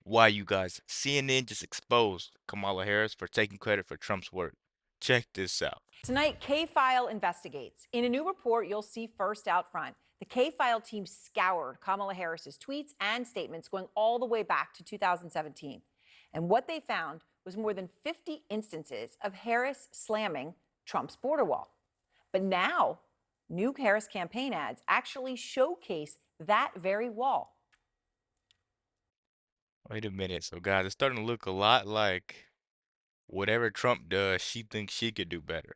Why, you guys? CNN just exposed Kamala Harris for taking credit for Trump's work. Check this out. Tonight, K-File investigates. In a new report, you'll see first out front. The K-File team scoured Kamala Harris's tweets and statements going all the way back to 2017. And what they found was more than 50 instances of Harris slamming Trump's border wall. But now, new Harris campaign ads actually showcase that very wall. Wait a minute. So, guys, it's starting to look a lot like whatever Trump does, she thinks she could do better.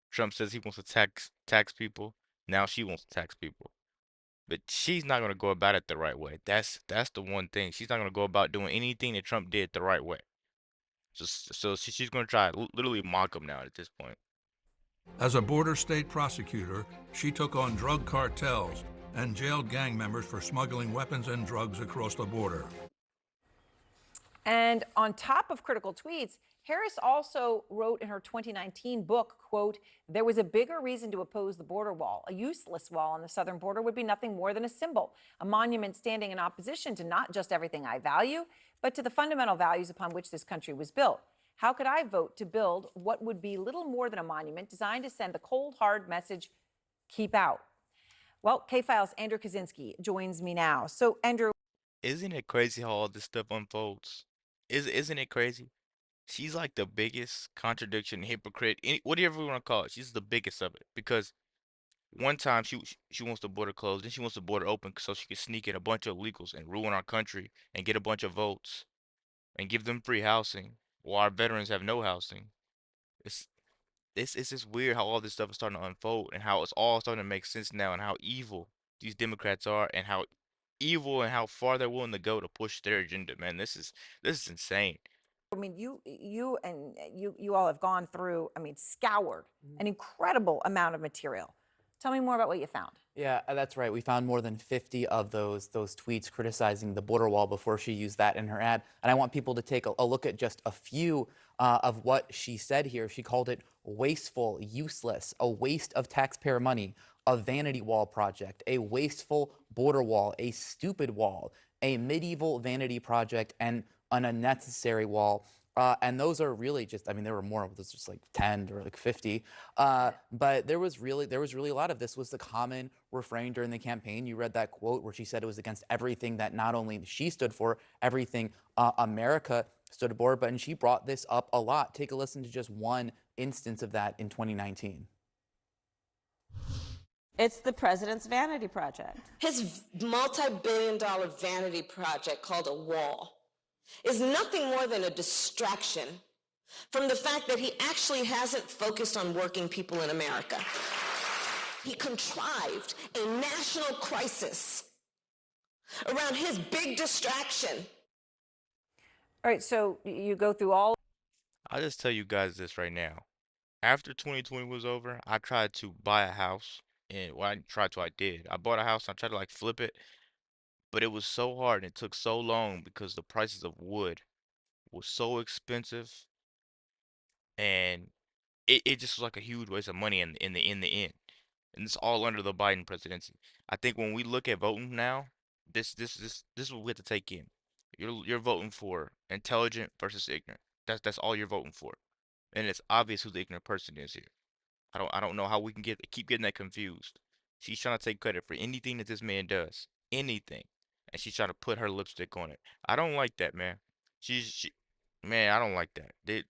Trump says he wants to tax people. Now she wants to tax people. But she's not gonna go about it the right way. That's the one thing. She's not gonna go about doing anything that Trump did the right way. She's gonna try to literally mock him now at this point. As a border state prosecutor, she took on drug cartels and jailed gang members for smuggling weapons and drugs across the border. And on top of critical tweets, Harris also wrote in her 2019 book, quote, "There was a bigger reason to oppose the border wall. A useless wall on the southern border would be nothing more than a symbol, a monument standing in opposition to not just everything I value, but to the fundamental values upon which this country was built. How could I vote to build what would be little more than a monument designed to send the cold, hard message, keep out?" Well, K-File's Andrew Kaczynski joins me now. So, Andrew, Isn't it crazy how all this stuff unfolds? Isn't it crazy? She's like the biggest contradiction, hypocrite, whatever you want to call it. She's the biggest of it because one time she wants the border closed, then she wants the border open so she can sneak in a bunch of illegals and ruin our country and get a bunch of votes and give them free housing while our veterans have no housing. It's it's just weird how all this stuff is starting to unfold and how it's all starting to make sense now and how evil these Democrats are and how evil and how far they're willing to go to push their agenda, man. This is insane. I mean, you all have gone through, I mean, scoured an incredible amount of material. Tell me more about what you found. Yeah, that's right. We found more than 50 of those tweets criticizing the border wall before she used that in her ad. And I want people to take a look at just a few of what she said here. She called it wasteful, useless, a waste of taxpayer money, a vanity wall project, a wasteful border wall, a stupid wall, a medieval vanity project, and an unnecessary wall. And those are really just, I mean, there were more of those, just like 10 or like 50. But there was really a lot of this was the common refrain during the campaign. You read that quote where she said it was against everything that not only she stood for, everything America stood for, but and she brought this up a lot. Take a listen to just one instance of that in 2019. It's the president's vanity project. His multi-billion-dollar vanity project called a wall is nothing more than a distraction from the fact that he actually hasn't focused on working people in America. He contrived a national crisis around his big distraction. All right, so you go through all. I'll just tell you guys this right now. After 2020 was over, I tried to buy a house, and well, I didn't try to, I did. I bought a house, and I tried to like flip it, but it was so hard and it took so long because the prices of wood was so expensive, and it just was like a huge waste of money in the end. And it's all under the Biden presidency. I think when we look at voting now, this is what we have to take in. You're voting for intelligent versus ignorant. That's all you're voting for. And it's obvious who the ignorant person is here. I don't know how we can keep getting that confused. She's trying to take credit for anything that this man does. Anything. And she's trying to put her lipstick on it. I don't like that, man. She man, I don't like that.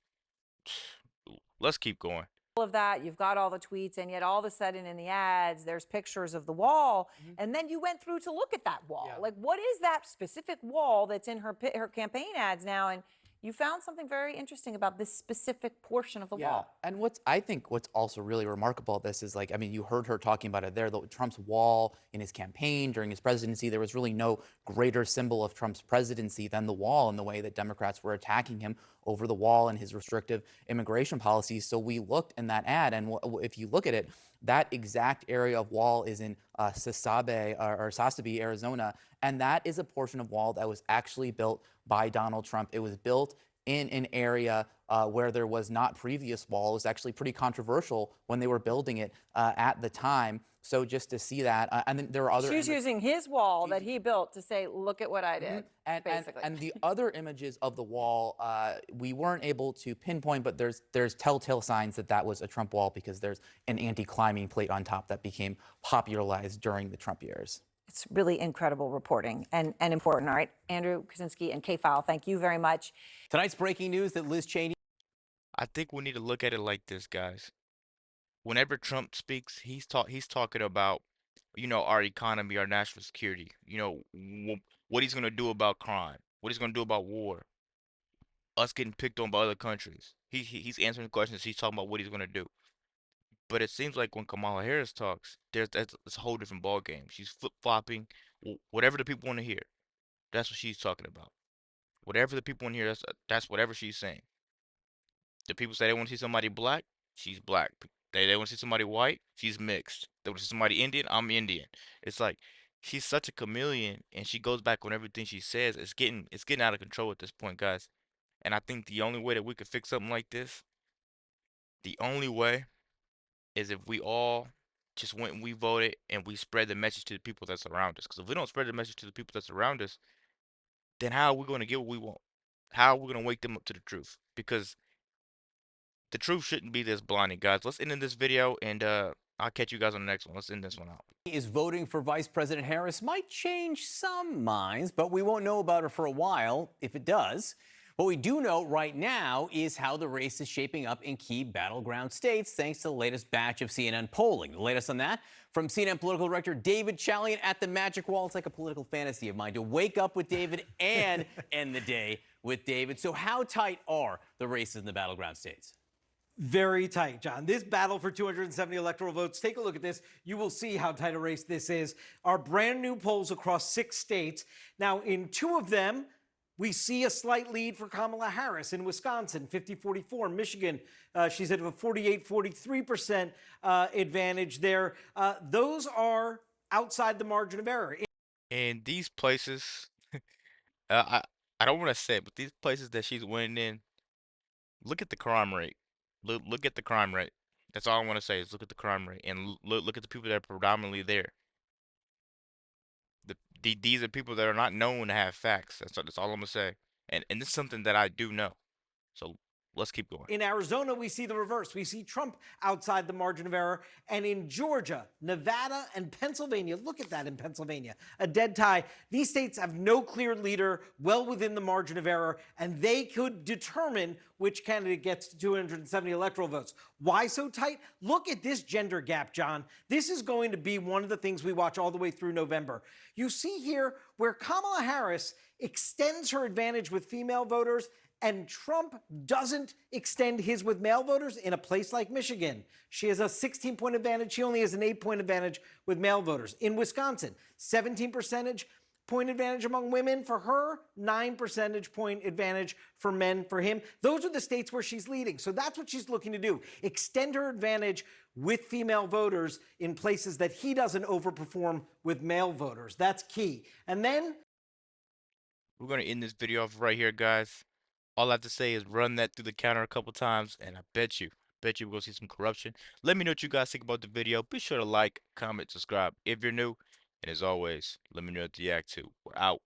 Let's keep going. Of that, you've got all the tweets, and yet all of a sudden in the ads, there's pictures of the wall, and then you went through to look at that wall. Yeah. Like, what is that specific wall that's in her campaign ads now? And you found something very interesting about this specific portion of the Yeah, wall. and I think what's also really remarkable about this is like, I mean, you heard her talking about it there, Trump's wall in his campaign during his presidency. There was really no greater symbol of Trump's presidency than the wall and the way that Democrats were attacking him over the wall and his restrictive immigration policies. So we looked in that ad, and if you look at it, that exact area of wall is in Sasabe, Arizona, and that is a portion of wall that was actually built by Donald Trump. It was built in an area where there was not previous wall. It was actually pretty controversial when they were building it at the time. So just to see that, and then there are other She's using his wall that he built to say, look at what I did, and, basically. and the other images of the wall, we weren't able to pinpoint, but there's telltale signs that that was a Trump wall because there's an anti-climbing plate on top that became popularized during the Trump years. It's really incredible reporting and important. All right, Andrew Kaczynski and K-File, thank you very much. Tonight's breaking news that Liz Cheney. I think we need to look at it like this, guys. Whenever Trump speaks, he's talking about, our economy, our national security, what he's gonna do about crime, what he's gonna do about war, us getting picked on by other countries. He's answering questions. He's talking about what he's gonna do. But it seems like when Kamala Harris talks, it's a whole different ball game. She's flip-flopping. Whatever the people want to hear, that's what she's talking about. Whatever the people want to hear, that's whatever she's saying. The people say they want to see somebody black, she's black. They want to see somebody white, she's mixed. They want to see somebody Indian, I'm Indian. It's like she's such a chameleon, and she goes back on everything she says. It's getting out of control at this point, guys. And I think the only way that we could fix something like this, the only way, is if we all just went and we voted and we spread the message to the people that's around us. Because if we don't spread the message to the people that's around us, then how are we going to get what we want? How are we going to wake them up to the truth? Because the truth shouldn't be this blinding, guys. Let's end in this video, and I'll catch you guys on the next one. Let's end this one out. Is voting for Vice President Harris might change some minds, but we won't know about her for a while if it does. What we do know right now is how the race is shaping up in key battleground states, thanks to the latest batch of CNN polling. The latest on that from CNN political director David Chalian at the Magic Wall. It's like a political fantasy of mine to wake up with David and end the day with David. So how tight are the races in the battleground states? Very tight, John. This battle for 270 electoral votes, take a look at this. You will see how tight a race this is. Our brand new polls across 6 states. Now, in 2 of them, we see a slight lead for Kamala Harris in Wisconsin, 50-44. Michigan, she's at a 48-43% advantage there. Those are outside the margin of error. And these places, I don't want to say it, but these places that she's winning in, look at the crime rate. Look at the crime rate. That's all I want to say is look at the crime rate and look at the people that are predominantly there. These are people that are not known to have facts. That's all I'm gonna say. And this is something that I do know. So let's keep going. In Arizona, we see the reverse. We see Trump outside the margin of error. And in Georgia, Nevada, and Pennsylvania, look at that in Pennsylvania, a dead tie. These states have no clear leader, well within the margin of error, and they could determine which candidate gets to 270 electoral votes. Why so tight? Look at this gender gap, John. This is going to be one of the things we watch all the way through November. You see here where Kamala Harris extends her advantage with female voters and Trump doesn't extend his with male voters in a place like Michigan. She has a 16-point advantage. She only has an 8-point advantage with male voters. In Wisconsin, 17 percentage point advantage among women for her, 9 percentage point advantage for men for him. Those are the states where she's leading. So that's what she's looking to do. Extend her advantage with female voters in places that he doesn't overperform with male voters. That's key. And then We're gonna end this video off right here, guys. All I have to say is run that through the counter a couple times, and I bet you we're gonna see some corruption. Let me know what you guys think about the video. Be sure to like, comment, subscribe if you're new. And as always, let me know what you react to. We're out.